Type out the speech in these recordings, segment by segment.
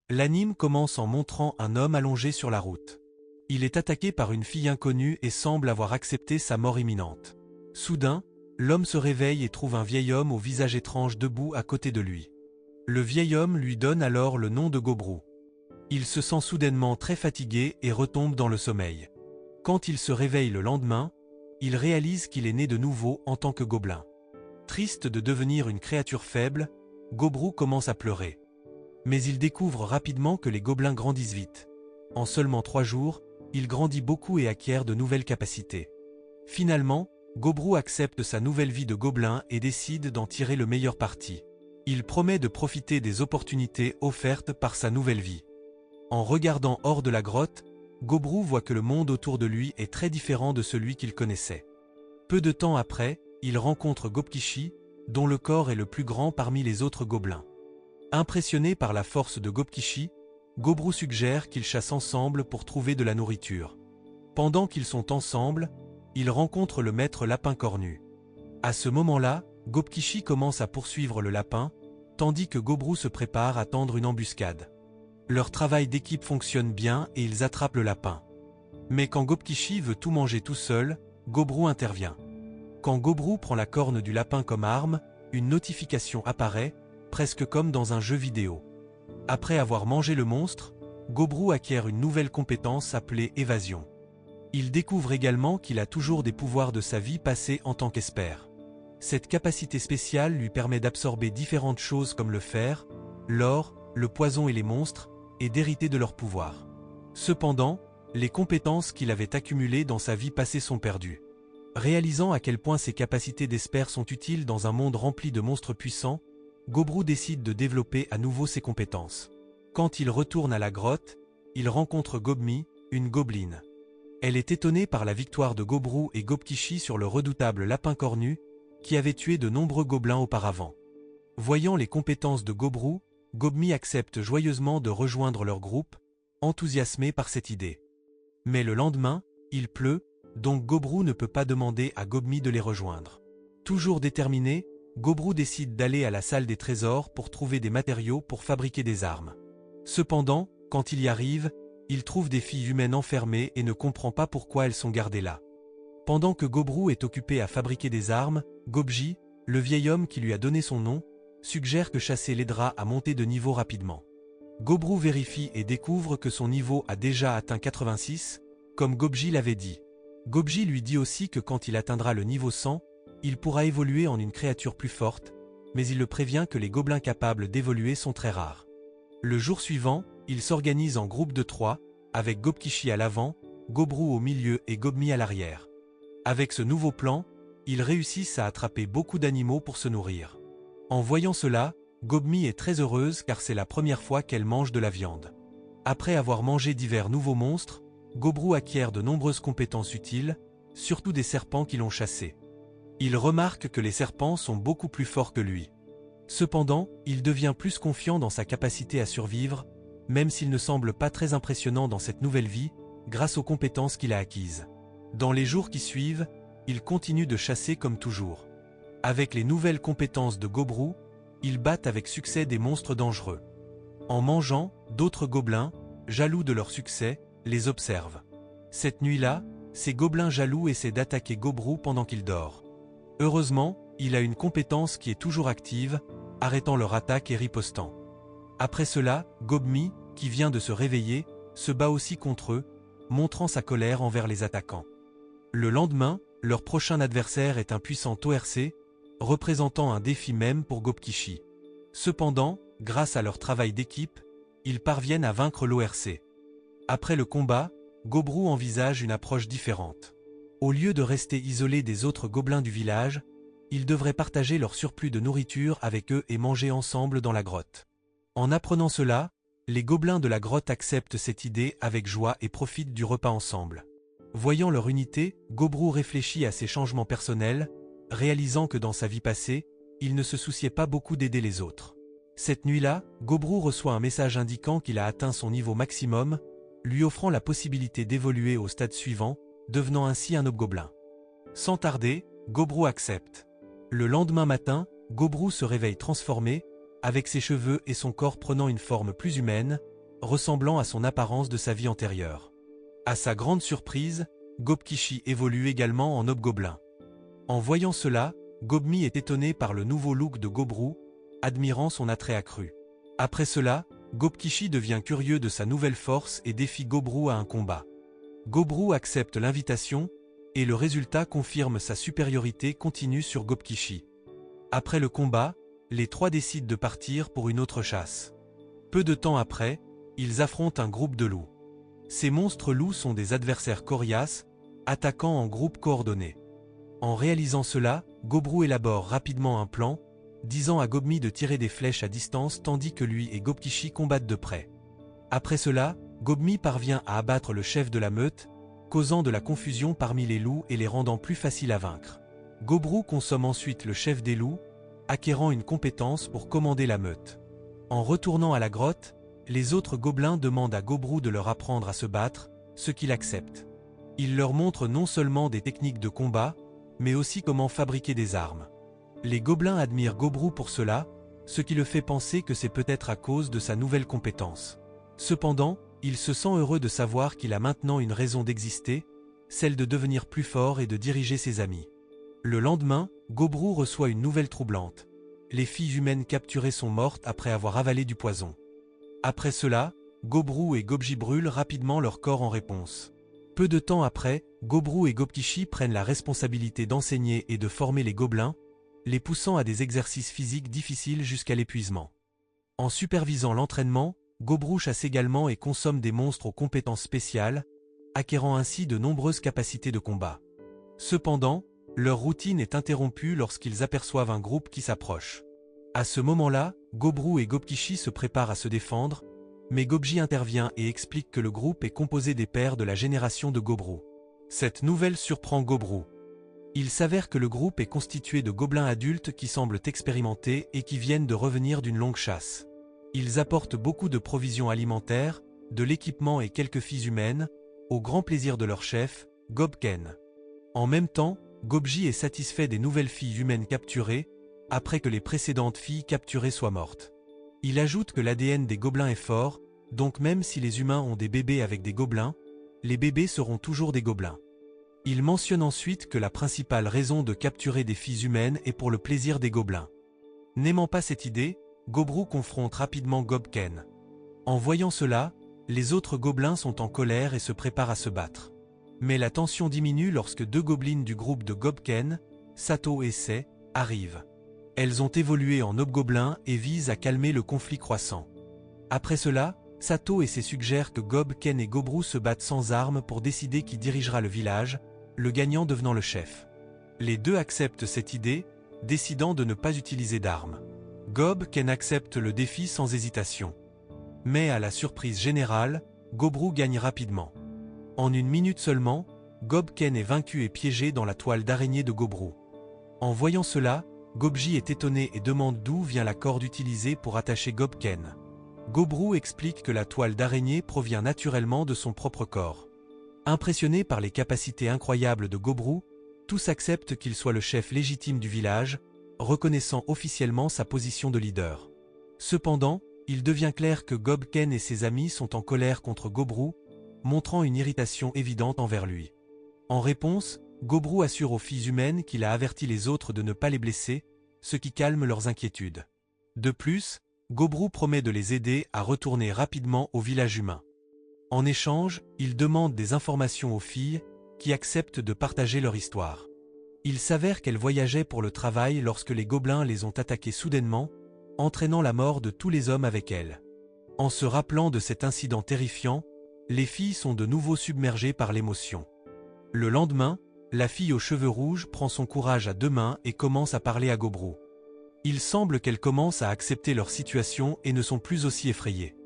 L'anime commence en montrant un homme allongé sur la route. Il est attaqué par une fille inconnue et semble avoir accepté sa mort imminente. Soudain, l'homme se réveille et trouve un vieil homme au visage étrange debout à côté de lui. Le vieil homme lui donne alors le nom de Gobru. Il se sent soudainement très fatigué et retombe dans le sommeil. Quand il se réveille le lendemain, il réalise qu'il est né de nouveau en tant que gobelin. Triste de devenir une créature faible, Gobru commence à pleurer. Mais il découvre rapidement que les gobelins grandissent vite. En seulement 3 jours, il grandit beaucoup et acquiert de nouvelles capacités. Finalement, Gobru accepte sa nouvelle vie de gobelin et décide d'en tirer le meilleur parti. Il promet de profiter des opportunités offertes par sa nouvelle vie. En regardant hors de la grotte, Gobru voit que le monde autour de lui est très différent de celui qu'il connaissait. Peu de temps après, il rencontre Gobkishi, dont le corps est le plus grand parmi les autres gobelins. Impressionné par la force de Gobkishi, Gobru suggère qu'ils chassent ensemble pour trouver de la nourriture. Pendant qu'ils sont ensemble, ils rencontrent le maître lapin cornu. À ce moment-là, Gobkishi commence à poursuivre le lapin, tandis que Gobru se prépare à tendre une embuscade. Leur travail d'équipe fonctionne bien et ils attrapent le lapin. Mais quand Gobkishi veut tout manger tout seul, Gobru intervient. Quand Gobru prend la corne du lapin comme arme, une notification apparaît, presque comme dans un jeu vidéo. Après avoir mangé le monstre, Gobru acquiert une nouvelle compétence appelée évasion. Il découvre également qu'il a toujours des pouvoirs de sa vie passée en tant qu'espère. Cette capacité spéciale lui permet d'absorber différentes choses comme le fer, l'or, le poison et les monstres, et d'hériter de leurs pouvoirs. Cependant, les compétences qu'il avait accumulées dans sa vie passée sont perdues. Réalisant à quel point ses capacités d'espère sont utiles dans un monde rempli de monstres puissants, Gobru décide de développer à nouveau ses compétences. Quand il retourne à la grotte, il rencontre Gobmi, une gobeline. Elle est étonnée par la victoire de Gobru et Gobkishi sur le redoutable lapin cornu, qui avait tué de nombreux gobelins auparavant. Voyant les compétences de Gobru, Gobmi accepte joyeusement de rejoindre leur groupe, enthousiasmé par cette idée. Mais le lendemain, il pleut, donc Gobru ne peut pas demander à Gobmi de les rejoindre. Toujours déterminé, Gobru décide d'aller à la salle des trésors pour trouver des matériaux pour fabriquer des armes. Cependant, quand il y arrive, il trouve des filles humaines enfermées et ne comprend pas pourquoi elles sont gardées là. Pendant que Gobru est occupé à fabriquer des armes, Gobji, le vieil homme qui lui a donné son nom, suggère que chasser l'aidera à monter de niveau rapidement. Gobru vérifie et découvre que son niveau a déjà atteint 86, comme Gobji l'avait dit. Gobji lui dit aussi que quand il atteindra le niveau 100, il pourra évoluer en une créature plus forte, mais il le prévient que les gobelins capables d'évoluer sont très rares. Le jour suivant, il s'organise en groupe de 3, avec Gobkishi à l'avant, Gobru au milieu et Gobmi à l'arrière. Avec ce nouveau plan, ils réussissent à attraper beaucoup d'animaux pour se nourrir. En voyant cela, Gobmi est très heureuse car c'est la première fois qu'elle mange de la viande. Après avoir mangé divers nouveaux monstres, Gobru acquiert de nombreuses compétences utiles, surtout des serpents qui l'ont chassé. Il remarque que les serpents sont beaucoup plus forts que lui. Cependant, il devient plus confiant dans sa capacité à survivre, même s'il ne semble pas très impressionnant dans cette nouvelle vie, grâce aux compétences qu'il a acquises. Dans les jours qui suivent, il continue de chasser comme toujours. Avec les nouvelles compétences de Gobru, ils battent avec succès des monstres dangereux. En mangeant, d'autres gobelins, jaloux de leur succès, les observent. Cette nuit-là, ces gobelins jaloux essaient d'attaquer Gobru pendant qu'il dort. Heureusement, il a une compétence qui est toujours active, arrêtant leur attaque et ripostant. Après cela, Gobmi, qui vient de se réveiller, se bat aussi contre eux, montrant sa colère envers les attaquants. Le lendemain, leur prochain adversaire est un puissant ORC, représentant un défi même pour Gobkishi. Cependant, grâce à leur travail d'équipe, ils parviennent à vaincre l'ORC. Après le combat, Gobru envisage une approche différente. Au lieu de rester isolés des autres gobelins du village, ils devraient partager leur surplus de nourriture avec eux et manger ensemble dans la grotte. En apprenant cela, les gobelins de la grotte acceptent cette idée avec joie et profitent du repas ensemble. Voyant leur unité, Gobru réfléchit à ses changements personnels, réalisant que dans sa vie passée, il ne se souciait pas beaucoup d'aider les autres. Cette nuit-là, Gobru reçoit un message indiquant qu'il a atteint son niveau maximum, lui offrant la possibilité d'évoluer au stade suivant, devenant ainsi un hobgoblin. Sans tarder, Gobru accepte. Le lendemain matin, Gobru se réveille transformé, avec ses cheveux et son corps prenant une forme plus humaine, ressemblant à son apparence de sa vie antérieure. À sa grande surprise, Gobkishi évolue également en hobgoblin. En voyant cela, Gobmi est étonné par le nouveau look de Gobru, admirant son attrait accru. Après cela, Gobkishi devient curieux de sa nouvelle force et défie Gobru à un combat. Gobru accepte l'invitation, et le résultat confirme sa supériorité continue sur Gobkishi. Après le combat, les trois décident de partir pour une autre chasse. Peu de temps après, ils affrontent un groupe de loups. Ces monstres loups sont des adversaires coriaces, attaquant en groupe coordonné. En réalisant cela, Gobru élabore rapidement un plan, disant à Gobmi de tirer des flèches à distance tandis que lui et Gobkishi combattent de près. Après cela, Gobmi parvient à abattre le chef de la meute, causant de la confusion parmi les loups et les rendant plus faciles à vaincre. Gobru consomme ensuite le chef des loups, acquérant une compétence pour commander la meute. En retournant à la grotte, les autres gobelins demandent à Gobru de leur apprendre à se battre, ce qu'il accepte. Il leur montre non seulement des techniques de combat, mais aussi comment fabriquer des armes. Les gobelins admirent Gobru pour cela, ce qui le fait penser que c'est peut-être à cause de sa nouvelle compétence. Cependant, il se sent heureux de savoir qu'il a maintenant une raison d'exister, celle de devenir plus fort et de diriger ses amis. Le lendemain, Gobru reçoit une nouvelle troublante. Les filles humaines capturées sont mortes après avoir avalé du poison. Après cela, Gobru et Gobji brûlent rapidement leur corps en réponse. Peu de temps après, Gobru et Gobkishi prennent la responsabilité d'enseigner et de former les gobelins, les poussant à des exercices physiques difficiles jusqu'à l'épuisement. En supervisant l'entraînement, Gobru chasse également et consomme des monstres aux compétences spéciales, acquérant ainsi de nombreuses capacités de combat. Cependant, leur routine est interrompue lorsqu'ils aperçoivent un groupe qui s'approche. À ce moment-là, Gobru et Gobkishi se préparent à se défendre, mais Gobji intervient et explique que le groupe est composé des pères de la génération de Gobru. Cette nouvelle surprend Gobru. Il s'avère que le groupe est constitué de gobelins adultes qui semblent expérimentés et qui viennent de revenir d'une longue chasse. Ils apportent beaucoup de provisions alimentaires, de l'équipement et quelques filles humaines, au grand plaisir de leur chef, Gobken. En même temps, Gobji est satisfait des nouvelles filles humaines capturées, après que les précédentes filles capturées soient mortes. Il ajoute que l'ADN des gobelins est fort, donc même si les humains ont des bébés avec des gobelins, les bébés seront toujours des gobelins. Il mentionne ensuite que la principale raison de capturer des filles humaines est pour le plaisir des gobelins. N'aimant pas cette idée, Gobru confronte rapidement Gobken. En voyant cela, les autres gobelins sont en colère et se préparent à se battre. Mais la tension diminue lorsque deux gobelines du groupe de Gobken, Sato et Sei, arrivent. Elles ont évolué en hobgoblins et visent à calmer le conflit croissant. Après cela, Sato et Sei suggèrent que Gobken et Gobru se battent sans armes pour décider qui dirigera le village, le gagnant devenant le chef. Les deux acceptent cette idée, décidant de ne pas utiliser d'armes. Gobken accepte le défi sans hésitation. Mais à la surprise générale, Gobru gagne rapidement. En une minute seulement, Gobken est vaincu et piégé dans la toile d'araignée de Gobru. En voyant cela, Gobji est étonné et demande d'où vient la corde utilisée pour attacher Gobken. Gobru explique que la toile d'araignée provient naturellement de son propre corps. Impressionnés par les capacités incroyables de Gobru, tous acceptent qu'il soit le chef légitime du village, reconnaissant officiellement sa position de leader. Cependant, il devient clair que Gobken et ses amis sont en colère contre Gobru, montrant une irritation évidente envers lui. En réponse, Gobru assure aux filles humaines qu'il a averti les autres de ne pas les blesser, ce qui calme leurs inquiétudes. De plus, Gobru promet de les aider à retourner rapidement au village humain. En échange, il demande des informations aux filles, qui acceptent de partager leur histoire. Il s'avère qu'elles voyageaient pour le travail lorsque les gobelins les ont attaquées soudainement, entraînant la mort de tous les hommes avec elles. En se rappelant de cet incident terrifiant, les filles sont de nouveau submergées par l'émotion. Le lendemain, la fille aux cheveux rouges prend son courage à deux mains et commence à parler à Gobru. Il semble qu'elles commencent à accepter leur situation et ne sont plus aussi effrayées.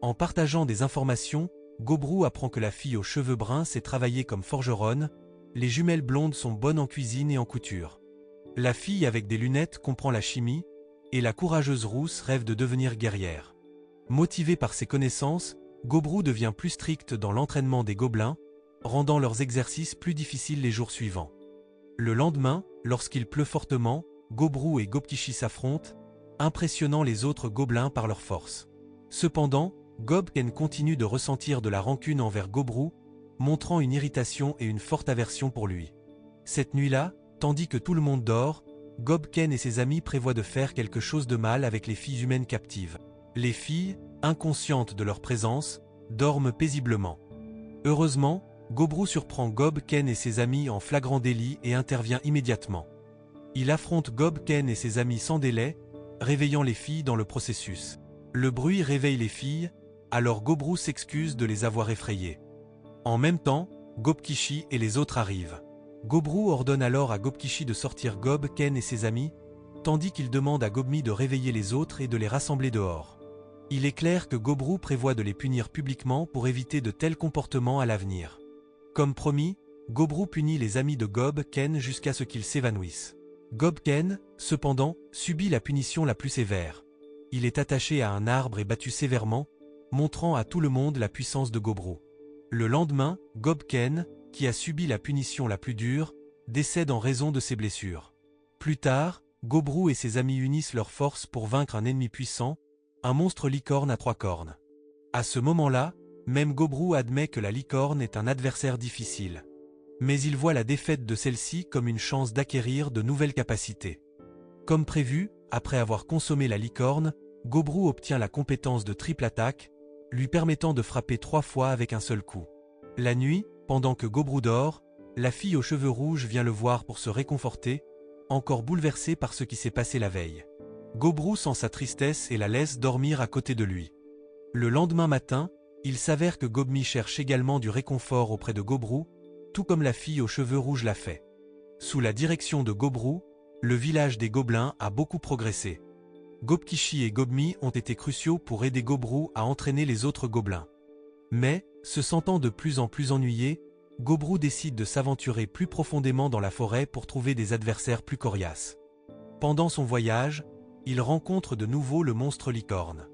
En partageant des informations, Gobru apprend que la fille aux cheveux bruns sait travailler comme forgeronne, les jumelles blondes sont bonnes en cuisine et en couture. La fille avec des lunettes comprend la chimie, et la courageuse rousse rêve de devenir guerrière. Motivée par ses connaissances, Gobru devient plus strict dans l'entraînement des gobelins, rendant leurs exercices plus difficiles les jours suivants. Le lendemain, lorsqu'il pleut fortement, Gobru et Gobkishi s'affrontent, impressionnant les autres gobelins par leur force. Cependant, Gobken continue de ressentir de la rancune envers Gobru, montrant une irritation et une forte aversion pour lui. Cette nuit-là, tandis que tout le monde dort, Gobken et ses amis prévoient de faire quelque chose de mal avec les filles humaines captives. Les filles, inconscientes de leur présence, dorment paisiblement. Heureusement, Gobru surprend Gobken et ses amis en flagrant délit et intervient immédiatement. Il affronte Gobken et ses amis sans délai, réveillant les filles dans le processus. Le bruit réveille les filles, alors Gobru s'excuse de les avoir effrayées. En même temps, Gobkishi et les autres arrivent. Gobru ordonne alors à Gobkishi de sortir Gobken et ses amis, tandis qu'il demande à Gobmi de réveiller les autres et de les rassembler dehors. Il est clair que Gobru prévoit de les punir publiquement pour éviter de tels comportements à l'avenir. Comme promis, Gobru punit les amis de Gobken jusqu'à ce qu'ils s'évanouissent. Gobken, cependant, subit la punition la plus sévère. Il est attaché à un arbre et battu sévèrement, montrant à tout le monde la puissance de Gobru. Le lendemain, Gobken, qui a subi la punition la plus dure, décède en raison de ses blessures. Plus tard, Gobru et ses amis unissent leurs forces pour vaincre un ennemi puissant, un monstre licorne à 3 cornes. À ce moment-là, même Gobru admet que la licorne est un adversaire difficile. Mais il voit la défaite de celle-ci comme une chance d'acquérir de nouvelles capacités. Comme prévu, après avoir consommé la licorne, Gobru obtient la compétence de triple attaque, lui permettant de frapper 3 fois avec un seul coup. La nuit, pendant que Gobru dort, la fille aux cheveux rouges vient le voir pour se réconforter, encore bouleversée par ce qui s'est passé la veille. Gobru sent sa tristesse et la laisse dormir à côté de lui. Le lendemain matin, il s'avère que Gobmi cherche également du réconfort auprès de Gobru, tout comme la fille aux cheveux rouges l'a fait. Sous la direction de Gobru, le village des gobelins a beaucoup progressé. Gobkishi et Gobmi ont été cruciaux pour aider Gobru à entraîner les autres gobelins. Mais, se sentant de plus en plus ennuyé, Gobru décide de s'aventurer plus profondément dans la forêt pour trouver des adversaires plus coriaces. Pendant son voyage, il rencontre de nouveau le monstre licorne.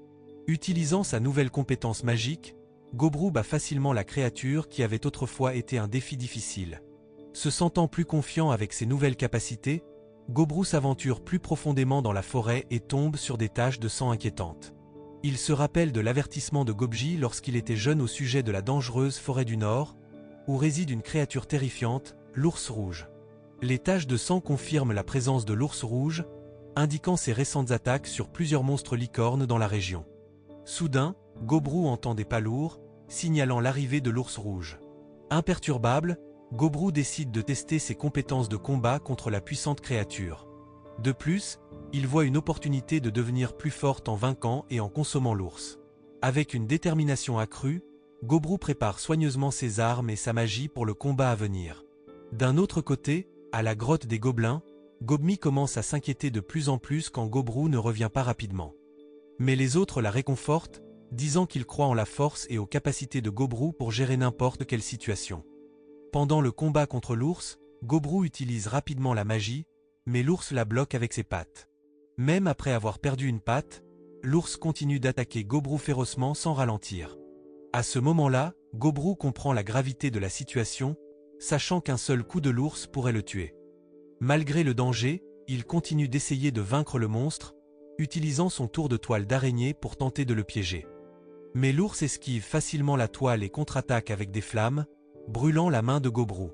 Utilisant sa nouvelle compétence magique, Gobru bat facilement la créature qui avait autrefois été un défi difficile. Se sentant plus confiant avec ses nouvelles capacités, Gobru s'aventure plus profondément dans la forêt et tombe sur des taches de sang inquiétantes. Il se rappelle de l'avertissement de Gobji lorsqu'il était jeune au sujet de la dangereuse forêt du Nord, où réside une créature terrifiante, l'ours rouge. Les taches de sang confirment la présence de l'ours rouge, indiquant ses récentes attaques sur plusieurs monstres licornes dans la région. Soudain, Gobru entend des pas lourds, signalant l'arrivée de l'ours rouge. Imperturbable, Gobru décide de tester ses compétences de combat contre la puissante créature. De plus, il voit une opportunité de devenir plus forte en vainquant et en consommant l'ours. Avec une détermination accrue, Gobru prépare soigneusement ses armes et sa magie pour le combat à venir. D'un autre côté, à la grotte des gobelins, Gobmi commence à s'inquiéter de plus en plus quand Gobru ne revient pas rapidement. Mais les autres la réconfortent, disant qu'ils croient en la force et aux capacités de Gobru pour gérer n'importe quelle situation. Pendant le combat contre l'ours, Gobru utilise rapidement la magie, mais l'ours la bloque avec ses pattes. Même après avoir perdu une patte, l'ours continue d'attaquer Gobru férocement sans ralentir. À ce moment-là, Gobru comprend la gravité de la situation, sachant qu'un seul coup de l'ours pourrait le tuer. Malgré le danger, il continue d'essayer de vaincre le monstre, utilisant son tour de toile d'araignée pour tenter de le piéger. Mais l'ours esquive facilement la toile et contre-attaque avec des flammes, brûlant la main de Gobru.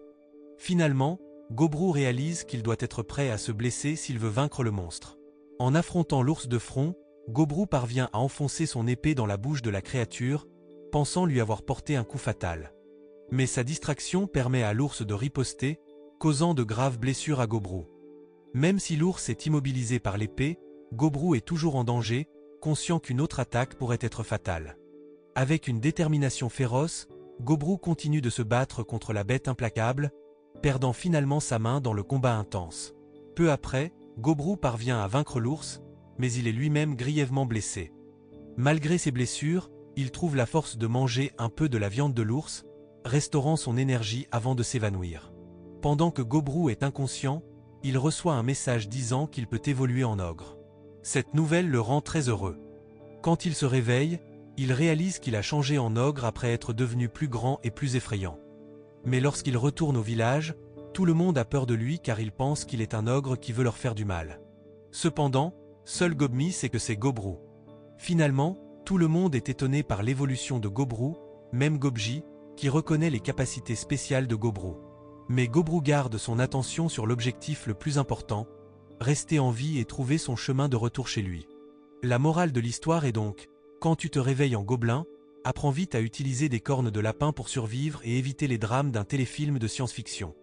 Finalement, Gobru réalise qu'il doit être prêt à se blesser s'il veut vaincre le monstre. En affrontant l'ours de front, Gobru parvient à enfoncer son épée dans la bouche de la créature, pensant lui avoir porté un coup fatal. Mais sa distraction permet à l'ours de riposter, causant de graves blessures à Gobru. Même si l'ours est immobilisé par l'épée, Gobru est toujours en danger, conscient qu'une autre attaque pourrait être fatale. Avec une détermination féroce, Gobru continue de se battre contre la bête implacable, perdant finalement sa main dans le combat intense. Peu après, Gobru parvient à vaincre l'ours, mais il est lui-même grièvement blessé. Malgré ses blessures, il trouve la force de manger un peu de la viande de l'ours, restaurant son énergie avant de s'évanouir. Pendant que Gobru est inconscient, il reçoit un message disant qu'il peut évoluer en ogre. Cette nouvelle le rend très heureux. Quand il se réveille, il réalise qu'il a changé en ogre après être devenu plus grand et plus effrayant. Mais lorsqu'il retourne au village, tout le monde a peur de lui car il pense qu'il est un ogre qui veut leur faire du mal. Cependant, seul Gobmi sait que c'est Gobru. Finalement, Tout le monde est étonné par l'évolution de Gobru, même Gobji, qui reconnaît les capacités spéciales de Gobru. Mais Gobru garde son attention sur l'objectif le plus important, rester en vie et trouver son chemin de retour chez lui. La morale de l'histoire est donc, quand tu te réveilles en gobelin, apprends vite à utiliser des cornes de lapin pour survivre et éviter les drames d'un téléfilm de science-fiction.